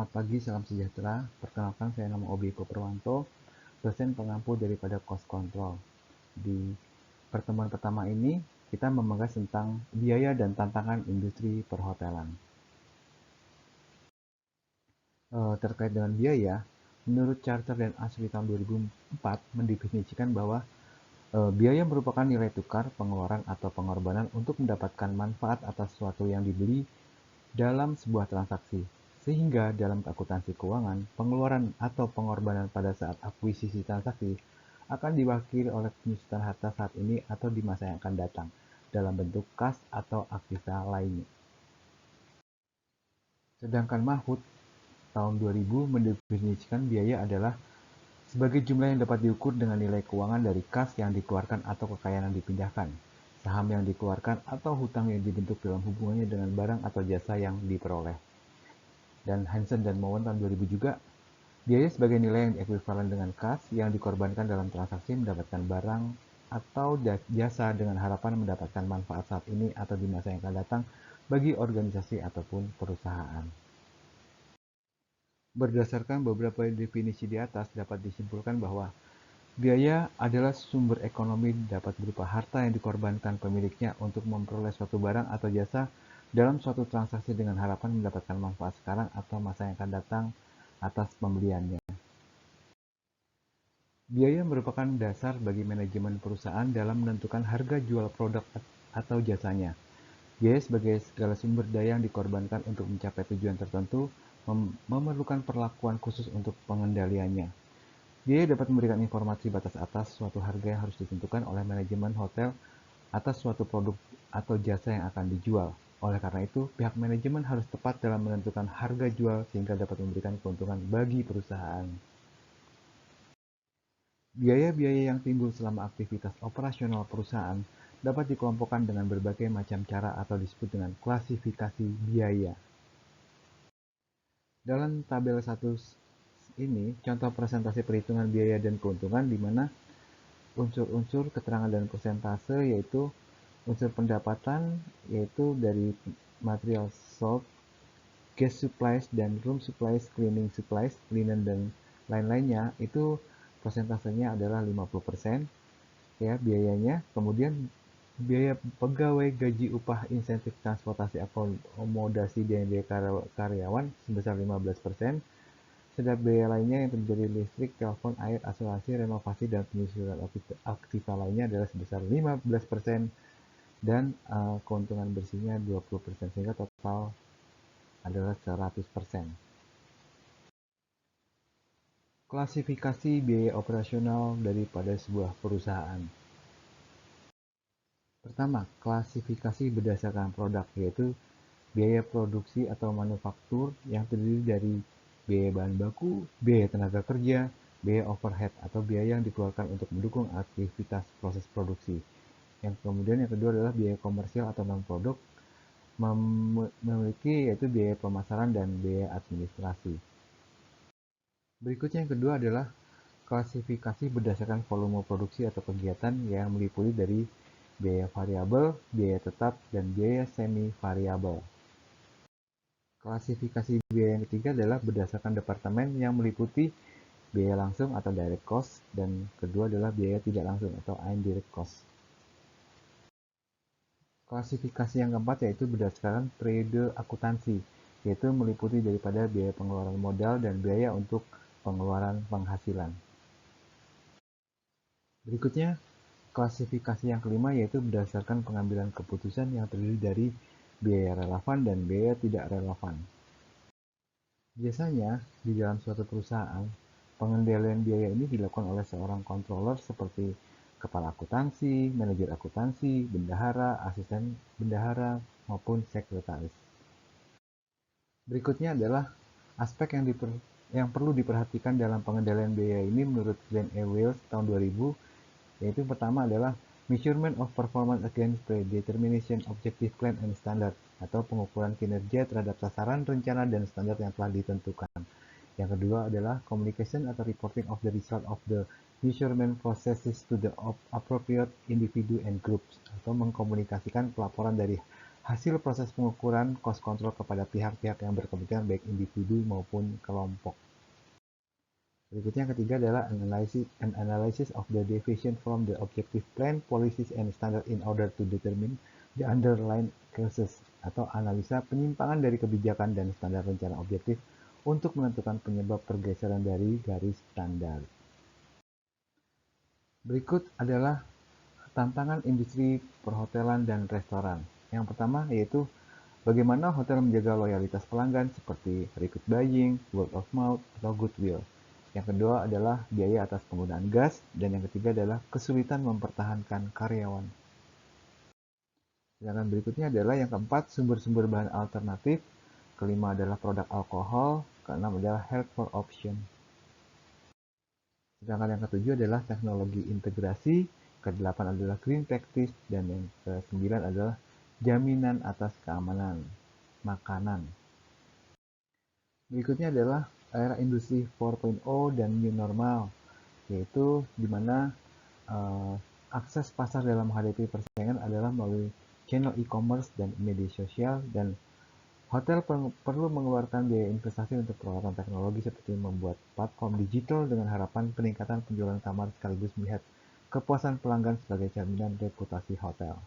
Selamat pagi, salam sejahtera. Perkenalkan, saya nama Obiko Perwanto, dosen pengampu daripada Cost Control. Di pertemuan pertama ini, kita membahas tentang biaya dan tantangan industri perhotelan. Terkait dengan biaya, menurut Charter dan Asri tahun 2004 mendefinisikan bahwa biaya merupakan nilai tukar, pengeluaran, atau pengorbanan untuk mendapatkan manfaat atas sesuatu yang dibeli dalam sebuah transaksi. Sehingga dalam akuntansi keuangan, pengeluaran atau pengorbanan pada saat akuisisi transaksi akan diwakili oleh penyusutan harta saat ini atau di masa yang akan datang dalam bentuk kas atau aktiva lainnya. Sedangkan Mahfud tahun 2000 mendefinisikan biaya adalah sebagai jumlah yang dapat diukur dengan nilai keuangan dari kas yang dikeluarkan atau kekayaan yang dipindahkan, saham yang dikeluarkan atau hutang yang dibentuk dalam hubungannya dengan barang atau jasa yang diperoleh. Dan Hansen dan Mowen tahun 2000 juga, biaya sebagai nilai yang ekuivalen dengan kas yang dikorbankan dalam transaksi mendapatkan barang atau jasa dengan harapan mendapatkan manfaat saat ini atau di masa yang akan datang bagi organisasi ataupun perusahaan. Berdasarkan beberapa definisi di atas, dapat disimpulkan bahwa biaya adalah sumber ekonomi dapat berupa harta yang dikorbankan pemiliknya untuk memperoleh suatu barang atau jasa dalam suatu transaksi dengan harapan mendapatkan manfaat sekarang atau masa yang akan datang atas pembeliannya. Biaya merupakan dasar bagi manajemen perusahaan dalam menentukan harga jual produk atau jasanya. Biaya sebagai segala sumber daya yang dikorbankan untuk mencapai tujuan tertentu memerlukan perlakuan khusus untuk pengendaliannya. Biaya dapat memberikan informasi batas atas suatu harga yang harus ditentukan oleh manajemen hotel atas suatu produk atau jasa yang akan dijual. Oleh karena itu, pihak manajemen harus tepat dalam menentukan harga jual sehingga dapat memberikan keuntungan bagi perusahaan. Biaya-biaya yang timbul selama aktivitas operasional perusahaan dapat dikelompokkan dengan berbagai macam cara atau disebut dengan klasifikasi biaya. Dalam tabel 1 ini, contoh presentasi perhitungan biaya dan keuntungan di mana unsur-unsur keterangan dan persentase yaitu unsur pendapatan yaitu dari material sold, gas supplies dan room supplies, cleaning supplies, linen dan lain-lainnya itu persentasenya adalah 50% ya biayanya. Kemudian biaya pegawai, gaji, upah, insentif, transportasi, akomodasi dan biaya karyawan sebesar 15%. Sedangkan biaya lainnya yang terjadi listrik, telepon, air, asuransi, renovasi, dan penyusunan aktiva lainnya adalah sebesar 15% dan keuntungan bersihnya 20%, sehingga total adalah 100%. Klasifikasi biaya operasional daripada sebuah perusahaan. Pertama, klasifikasi berdasarkan produk, yaitu biaya produksi atau manufaktur yang terdiri dari biaya bahan baku, biaya tenaga kerja, biaya overhead atau biaya yang dikeluarkan untuk mendukung aktivitas proses produksi. Yang kemudian yang kedua adalah biaya komersial atau non-produk, memiliki yaitu biaya pemasaran dan biaya administrasi. Berikutnya yang kedua adalah klasifikasi berdasarkan volume produksi atau kegiatan yang meliputi dari biaya variabel, biaya tetap, dan biaya semi variabel. Klasifikasi biaya yang ketiga adalah berdasarkan departemen yang meliputi biaya langsung atau direct cost, dan kedua adalah biaya tidak langsung atau indirect cost. Klasifikasi yang keempat yaitu berdasarkan periode akuntansi, yaitu meliputi daripada biaya pengeluaran modal dan biaya untuk pengeluaran penghasilan. Berikutnya, klasifikasi yang kelima yaitu berdasarkan pengambilan keputusan yang terdiri dari biaya relevan dan biaya tidak relevan. Biasanya, di dalam suatu perusahaan, pengendalian biaya ini dilakukan oleh seorang controller seperti kepala akuntansi, manajer akuntansi, bendahara, asisten bendahara, maupun sekretaris. Berikutnya adalah aspek yang perlu diperhatikan dalam pengendalian biaya ini menurut Glenn E. Wells tahun 2000, yaitu pertama adalah measurement of performance against predetermination objective plan and standard, atau pengukuran kinerja terhadap sasaran, rencana, dan standar yang telah ditentukan. Yang kedua adalah communication atau reporting of the result of the measurement processes to the appropriate individu and groups, atau mengkomunikasikan pelaporan dari hasil proses pengukuran cost control kepada pihak-pihak yang berkepentingan baik individu maupun kelompok. Berikutnya yang ketiga adalah an analysis of the deviation from the objective plan, policies, and standard in order to determine the underlying causes, atau analisa penyimpangan dari kebijakan dan standar rencana objektif untuk menentukan penyebab pergeseran dari garis standar. Berikut adalah tantangan industri perhotelan dan restoran. Yang pertama yaitu bagaimana hotel menjaga loyalitas pelanggan seperti repeat buying, word of mouth, atau goodwill. Yang kedua adalah biaya atas penggunaan gas, dan yang ketiga adalah kesulitan mempertahankan karyawan. Sedangkan berikutnya adalah yang keempat, sumber-sumber bahan alternatif. Kelima adalah produk alkohol. Keenam adalah health for option. Sedangkan yang ketujuh adalah teknologi integrasi. Kedelapan adalah green practice. Dan yang kesembilan adalah jaminan atas keamanan makanan. Berikutnya adalah era industri 4.0 dan new normal, yaitu di mana akses pasar dalam menghadapi persaingan adalah melalui channel e-commerce dan media sosial, dan hotel perlu mengeluarkan biaya investasi untuk peralatan teknologi seperti membuat platform digital dengan harapan peningkatan penjualan kamar sekaligus melihat kepuasan pelanggan sebagai jaminan reputasi hotel.